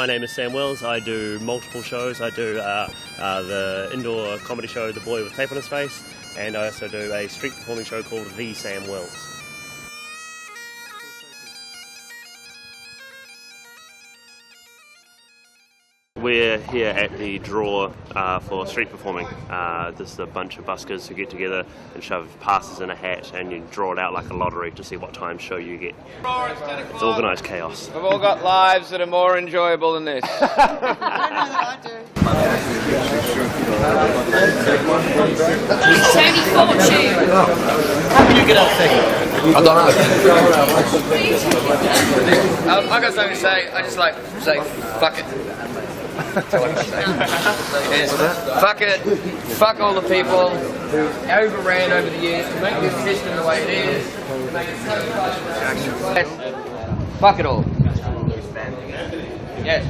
My name is Sam Wills. I do multiple shows. I do the indoor comedy show The Boy with Tape on His Face, and I also do a street performing show called The Sam Wills. We're here at the draw for street performing. This is a bunch of buskers who get together and shove passes in a hat, and you draw it out like a lottery to see what time show you get. It's organised chaos. We've all got lives that are more enjoyable than this. I don't know that I do. Tony Fortune. How can you get up second? I don't know. I got something to say. I just like to say, fuck it. That's all I can say. Yes. Fuck it. Fuck all the people who overran over the years to make this system the way it is. Yes. Fuck it all. Yes.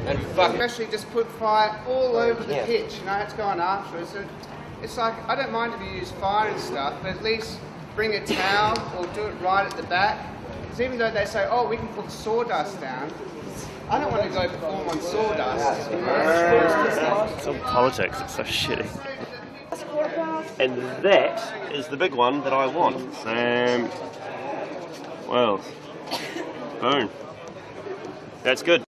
And fuck it. Especially just put fire all over the pitch, you know, it's going after us. It's like, I don't mind if you use fire and stuff, but at least bring a towel or do it right at the back. Because even though they say, oh, we can put sawdust down, I don't want to go perform on sawdust. You know? It's all politics, it's so shitty. And that is the big one that I want. Sam Wills. Boom. That's good.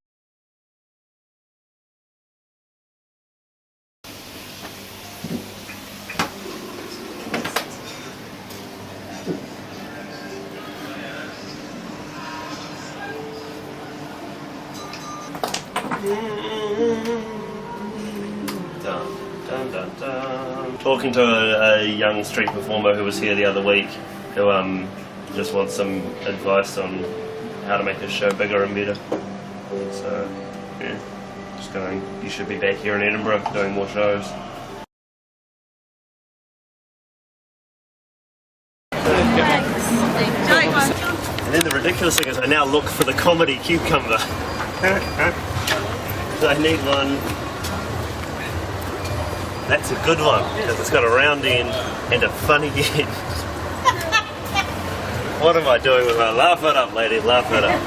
Dun, dun, dun, dun. Talking to a young street performer who was here the other week, who just wants some advice on how to make his show bigger and better. So yeah, just going. You should be back here in Edinburgh doing more shows. And then the ridiculous thing is, I now look for the comedy cucumber. So I need one. That's a good one, because it's got a round end and a funny end. What am I doing with my laugh it up, lady, laugh it up.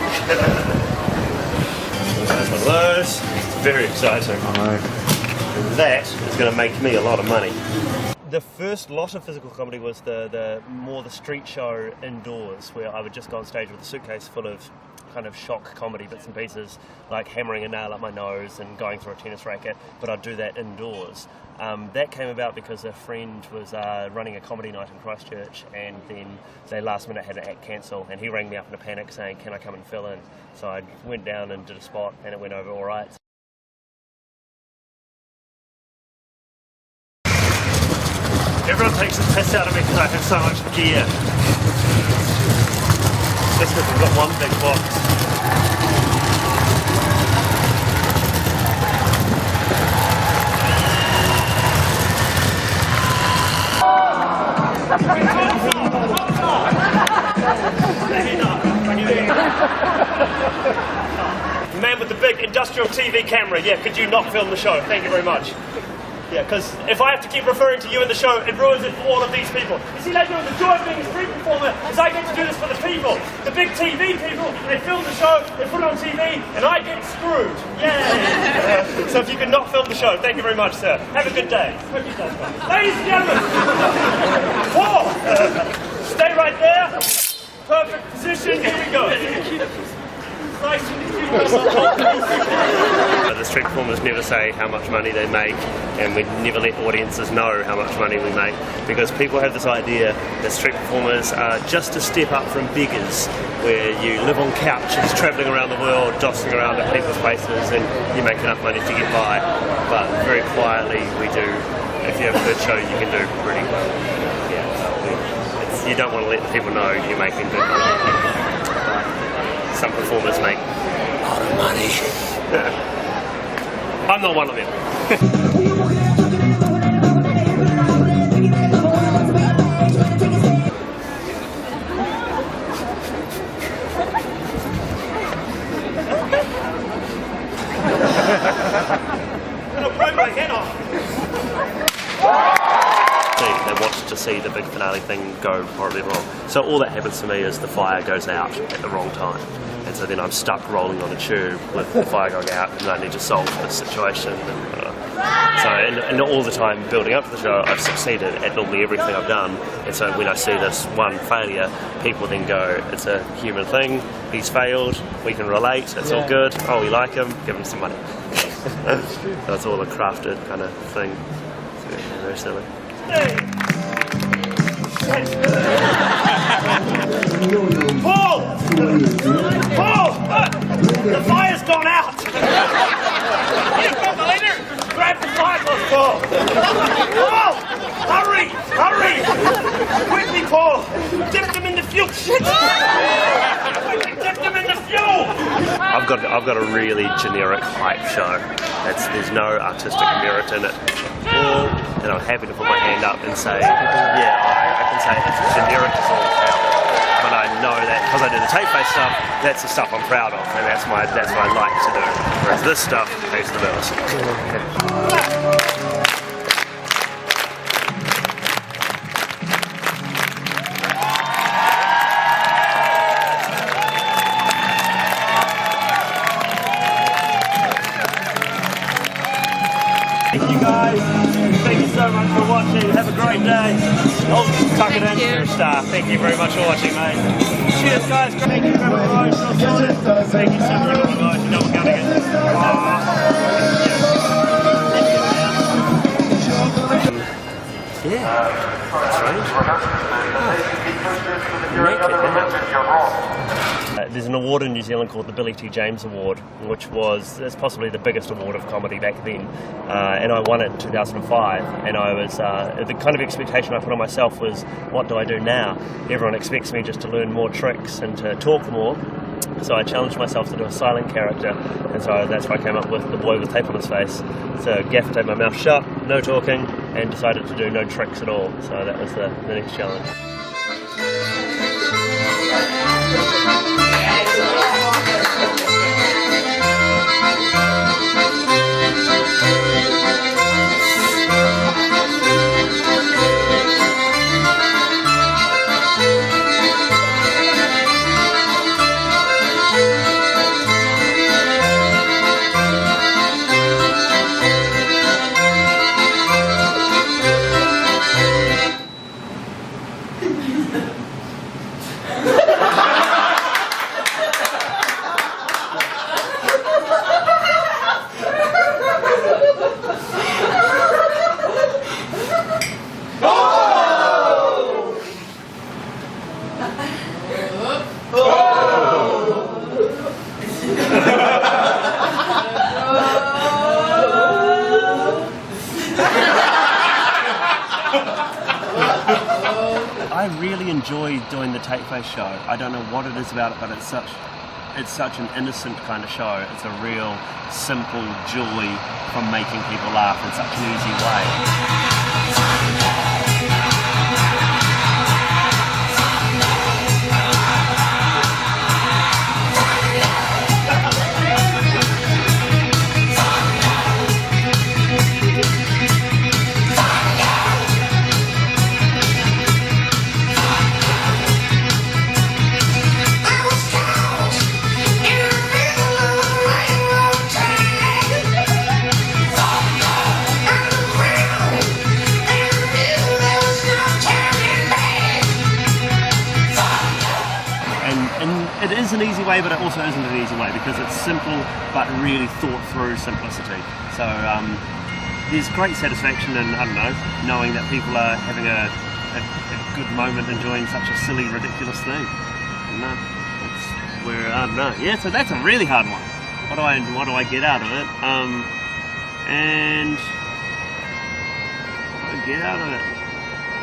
One of those. It's very exciting. And that is going to make me a lot of money. The first lot of physical comedy was the street show indoors, where I would just go on stage with a suitcase full of kind of shock comedy bits and pieces, like hammering a nail up my nose and going through a tennis racket, but I'd do that indoors. That came about because a friend was running a comedy night in Christchurch, and then they last minute had an act cancel, and he rang me up in a panic saying, can I come and fill in? So I went down and did a spot, and it went over all right. Everyone takes the piss out of me because I have so much gear. Just because we've got one big box. Man with the big industrial TV camera, yeah, could you not film the show? Thank you very much. Yeah, because if I have to keep referring to you in the show, it ruins it for all of these people. You see, like, the joy of being a street performer is I get to do this for the people. The big TV people, they film the show, they put it on TV, and I get screwed. Yay! So if you can not film the show, thank you very much, sir. Have a good day. Ladies and gentlemen, 4. Stay right there. Perfect position. Here we go. The street performers never say how much money they make, and we never let audiences know how much money we make, because people have this idea that street performers are just a step up from beggars, where you live on couches travelling around the world, dossing around at people's places, and you make enough money to get by. But very quietly we do. If you have a good show, you can do pretty well. Yeah, you don't want to let people know you're making good money. Some performers make a lot of money. I'm not one of them. I'm gonna blow my head off. They watched to see the big finale thing go horribly wrong. So all that happens to me is the fire goes out at the wrong time. and so then I'm stuck rolling on a tube with the fire going out, and I need to solve this situation. And all the time building up to the show, I've succeeded at normally everything I've done. And so when I see this one failure, people then go, it's a human thing, he's failed, we can relate, it's all good, oh, we like him, give him some money. So it's all a crafted kind of thing. So, very silly. Paul! Paul! The fire's gone out! Grab the fire hose, Paul! Paul! Hurry! Hurry! Quickly, Paul! Dip them in the fuel! Shit! Quickly, dip them in the fuel! I've got a really generic hype show. There's no artistic merit in it. And I'm happy to put my hand up and say, yeah, I can say it's generic as all hell. But I know that because I do the tape-based stuff, that's the stuff I'm proud of, and that's what I like to do. Whereas this stuff pays the bills. Thank you guys. Thank you so much for watching. Have a great day. I'll tuck it in for a star. Thank you very much for watching, mate. Cheers, guys. Thank you very much. Thank you so very much, guys. You know we're going to get there's an award in New Zealand called the Billy T. James Award, which is possibly the biggest award of comedy back then, and I won it in 2005. And I was the kind of expectation I put on myself was, what do I do now? Everyone expects me just to learn more tricks and to talk more. So I challenged myself to do a silent character, and so that's why I came up with the boy with tape on his face. So gaff taped my mouth shut, no talking, and decided to do no tricks at all. So that was the next challenge. I really enjoy doing the Tape Face show. I don't know what it is about it, but it's such an innocent kind of show. It's a real simple joy from making people laugh in such an easy way. It is an easy way, but it also isn't an easy way because it's simple but really thought through simplicity. So there's great satisfaction in, I don't know, knowing that people are having a good moment enjoying such a silly, ridiculous thing. It's where, I don't know. Yeah, so that's a really hard one. What do I get out of it? And what do I get out of it?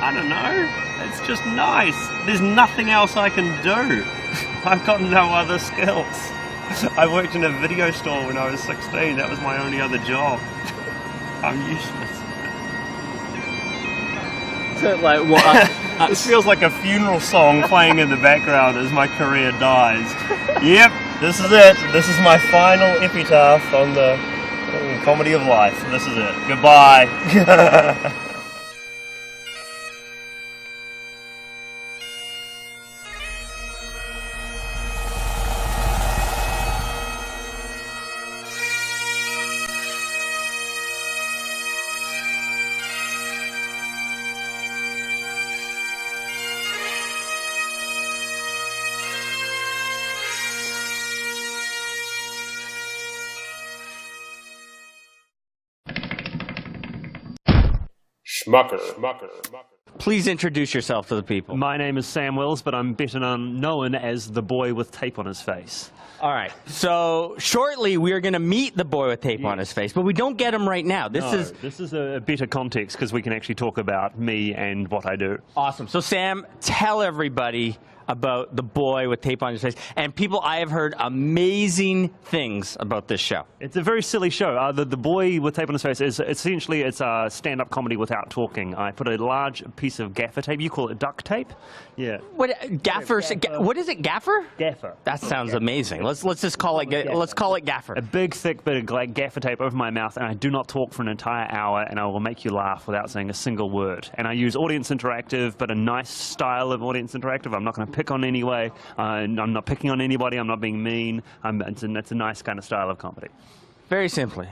I don't know. It's just nice. There's nothing else I can do. I've got no other skills. I worked in a video store when I was 16. That was my only other job. I'm useless. So, like, what? This feels like a funeral song playing in the background as my career dies. Yep, this is it. This is my final epitaph on the comedy of life. This is it. Goodbye. Schmucker. Please introduce yourself to the people. My name is Sam Wills, but I'm better known as the boy with tape on his face. All right. So shortly we are going to meet the boy with tape on his face, but we don't get him right now. This is a better context because we can actually talk about me and what I do. awesome. So Sam, tell everybody about the boy with tape on his face. And people, I have heard amazing things about this show. It's a very silly show. The boy with tape on his face is essentially it's a stand-up comedy without talking. I put a large piece of gaffer tape. You call it duct tape? Yeah. What gaffer? What is it? Gaffer? Gaffer. That sounds amazing. Let's just call it. Let's call it gaffer. A big, thick bit of gaffer tape over my mouth, and I do not talk for an entire hour, and I will make you laugh without saying a single word. And I use audience interactive, but a nice style of audience interactive. I'm not going to pick on anyway. I'm not picking on anybody. I'm not being mean. It's a nice kind of style of comedy. Very simply,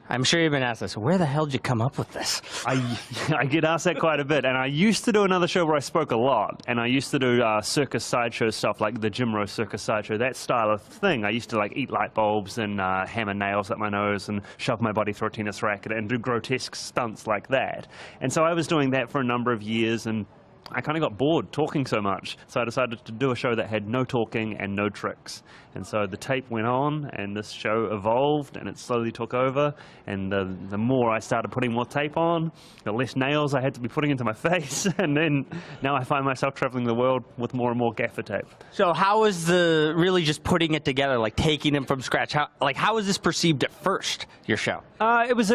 I'm sure you've been asked this. Where the hell did you come up with this? I get asked that quite a bit, and I used to do another show where I spoke a lot, and I used to do circus sideshow stuff like the Jim Rose circus sideshow, that style of thing. I used to like eat light bulbs and hammer nails up my nose and shove my body through a tennis racket and do grotesque stunts like that. And so I was doing that for a number of years, and I kind of got bored talking so much, so I decided to do a show that had no talking and no tricks. And so the tape went on, and this show evolved, and it slowly took over. And the more I started putting more tape on, the less nails I had to be putting into my face. And then now I find myself traveling the world with more and more gaffer tape. So how is the really just putting it together, like taking them from scratch? How was this perceived at first, your show? It was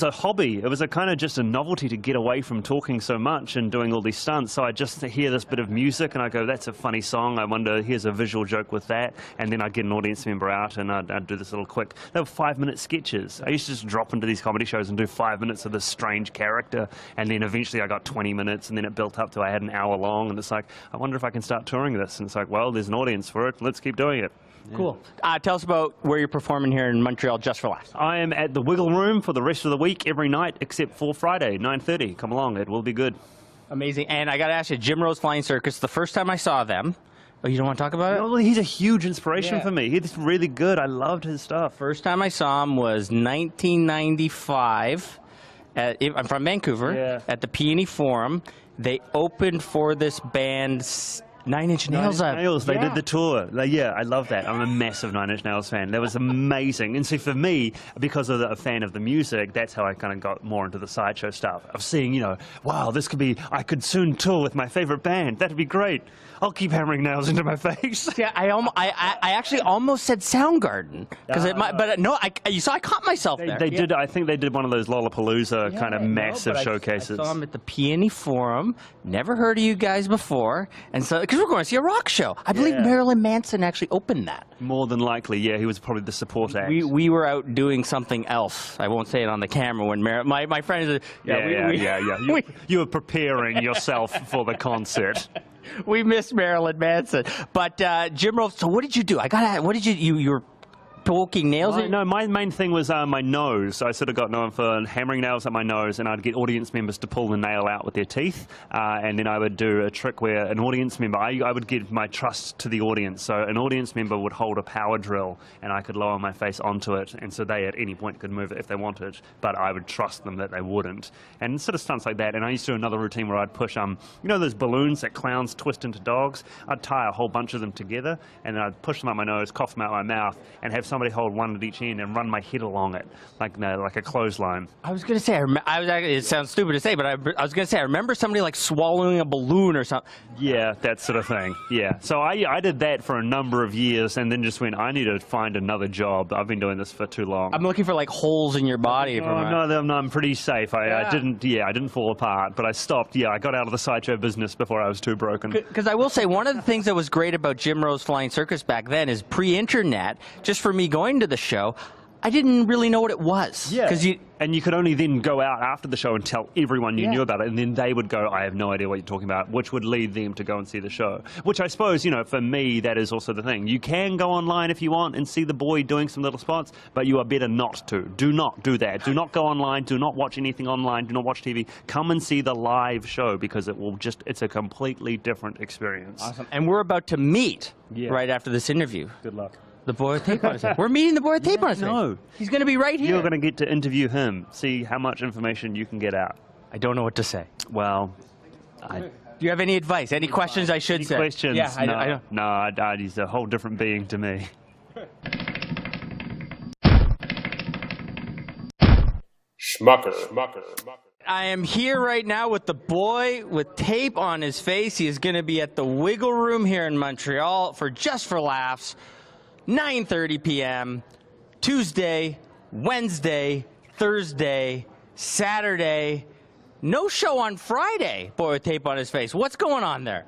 a hobby. It was a kind of just a novelty to get away from talking so much and doing all these stunts. So I just hear this bit of music and I go, that's a funny song. I wonder, here's a visual joke with that. And then I'd get an audience member out and I'd do this little quick, they were 5-minute sketches. I used to just drop into these comedy shows and do 5 minutes of this strange character. And then eventually I got 20 minutes and then it built up to I had an hour long. And it's like, I wonder if I can start touring this. And it's like, well, there's an audience for it. Let's keep doing it. Yeah. Cool. Tell us about where you're performing here in Montreal just for laughs. I am at the Wiggle Room for the rest of the week, every night, except for Friday, 9:30. Come along, it will be good. Amazing. And I got to ask you, Jim Rose Flying Circus, the first time I saw them, oh, you don't want to talk about it? No, well, he's a huge inspiration for me. He's really good. I loved his stuff. First time I saw him was 1995. I'm from Vancouver, at the Peony Forum. They opened for this band, Nine Inch Nails. They did the tour. Yeah, I love that. I'm a massive Nine Inch Nails fan. That was amazing. And see, for me, because of a fan of the music, that's how I kind of got more into the sideshow stuff. Of seeing, you know, wow, this could be, I could soon tour with my favorite band. That'd be great. I'll keep hammering nails into my face. Yeah, I actually almost said Soundgarden because no, you saw I caught myself there. They did. I think they did one of those Lollapalooza kind of massive showcases. I saw them at the Peony Forum. Never heard of you guys before, and so because we're going to see a rock show. I believe Marilyn Manson actually opened that. More than likely, yeah. He was probably the support act. We were out doing something else. I won't say it on the camera when my friend is. You were preparing yourself for the concert. We missed Marilyn Manson, but Jim Rose. So what did you do? What did you were poking nails in? No, my main thing was my nose. I sort of got known for hammering nails at my nose, and I'd get audience members to pull the nail out with their teeth, and then I would do a trick where an audience member, I would give my trust to the audience. So an audience member would hold a power drill, and I could lower my face onto it, and so they at any point could move it if they wanted, but I would trust them that they wouldn't. And sort of stunts like that. And I used to do another routine where I'd push, you know those balloons that clowns twist into dogs? I'd tie a whole bunch of them together, and then I'd push them out my nose, cough them out my mouth, and have somebody hold one at each end and run my head along it like a clothesline. I was going to say, it sounds stupid to say, but I was going to say, I remember somebody like swallowing a balloon or something. Yeah, that sort of thing. Yeah. So I did that for a number of years and then just went, I need to find another job. I've been doing this for too long. I'm looking for like holes in your body. No, I'm pretty safe. I didn't fall apart, but I stopped. Yeah, I got out of the sideshow business before I was too broken. Because I will say, one of the things that was great about Jim Rose Flying Circus back then is pre-internet, just for me going to the show, I didn't really know what it was. Yeah. And you could only then go out after the show and tell everyone you knew about it, and then they would go, I have no idea what you're talking about, which would lead them to go and see the show. Which I suppose, you know, for me, that is also the thing. You can go online if you want and see the boy doing some little spots, but you are better not to. Do not do that. Do not go online. Do not watch anything online. Do not watch TV. Come and see the live show because it's a completely different experience. Awesome. And we're about to meet right after this interview. Good luck. The boy with tape on his face. We're meeting the boy with tape on his face. No. He's going to be right here. You're going to get to interview him, see how much information you can get out. I don't know what to say. Well, Do you have any advice? Any questions I should say? questions? Yeah, no, I don't. no, he's a whole different being to me. Schmucker. I am here right now with the boy with tape on his face. He is going to be at the Wiggle Room here in Montreal for Just for Laughs, 9:30 p.m. Tuesday, Wednesday, Thursday, Saturday. No show on Friday. Boy with tape on his face. What's going on there?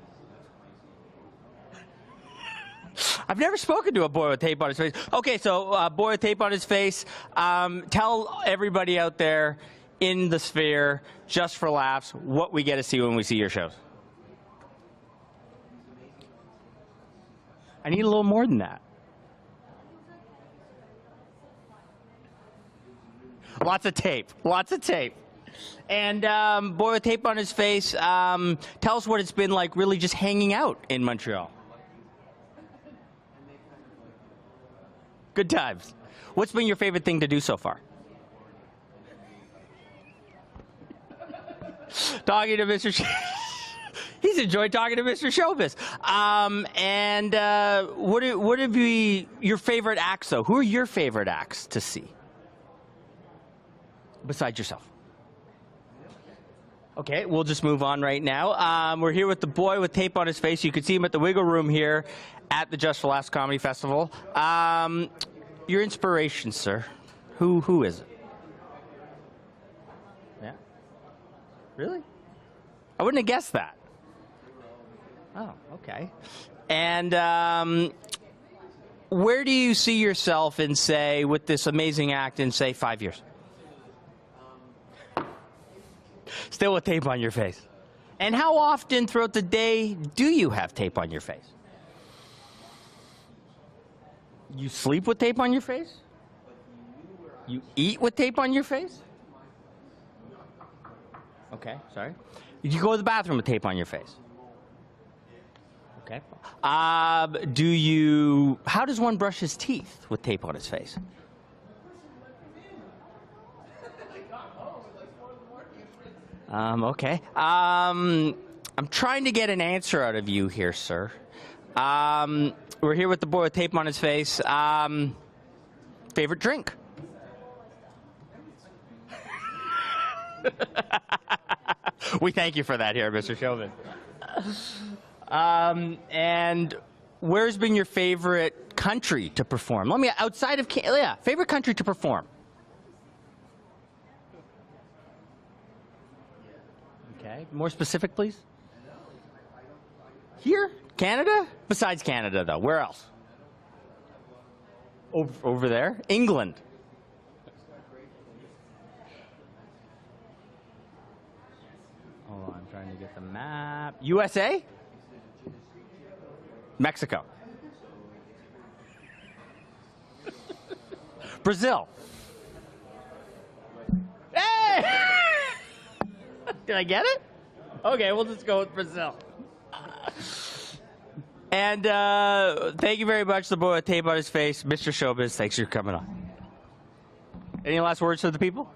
I've never spoken to a boy with tape on his face. Okay, so boy with tape on his face. Tell everybody out there in the sphere, Just for Laughs, what we get to see when we see your shows. I need a little more than that. Lots of tape. Lots of tape. And boy with tape on his face, tell us what it's been like really just hanging out in Montreal. Good times. What's been your favorite thing to do so far? Talking to Mr. He's enjoyed talking to Mr. Showbiz. What would be your favorite acts, though? Who are your favorite acts to see? Besides yourself. Okay, we'll just move on right now. We're here with the boy with tape on his face. You can see him at the Wiggle Room here at the Just for Laughs Comedy Festival. Your inspiration, sir. Who is it? Yeah? Really? I wouldn't have guessed that. Oh, okay. And where do you see yourself in, say, with this amazing act in, say, 5 years? Still with tape on your face. And how often throughout the day do you have tape on your face? You sleep with tape on your face? You eat with tape on your face? Okay, sorry. You go to the bathroom with tape on your face? Okay. How does one brush his teeth with tape on his face? Okay. I'm trying to get an answer out of you here, sir. We're here with the boy with tape on his face. Favorite drink? We thank you for that here, Mr. Chauvin. And where's been your favorite country to perform? Let me, outside of Canada, yeah, favorite country to perform? Okay, more specific, please. Here? Canada? Besides Canada, though. Where else? Over there? England. Hold on, I'm trying to get the map. USA? Mexico. Brazil. Hey! Did I get it? Okay, we'll just go with Brazil. And thank you very much, the boy with tape on his face, Mr. Showbiz. Thanks for coming on. Any last words to the people?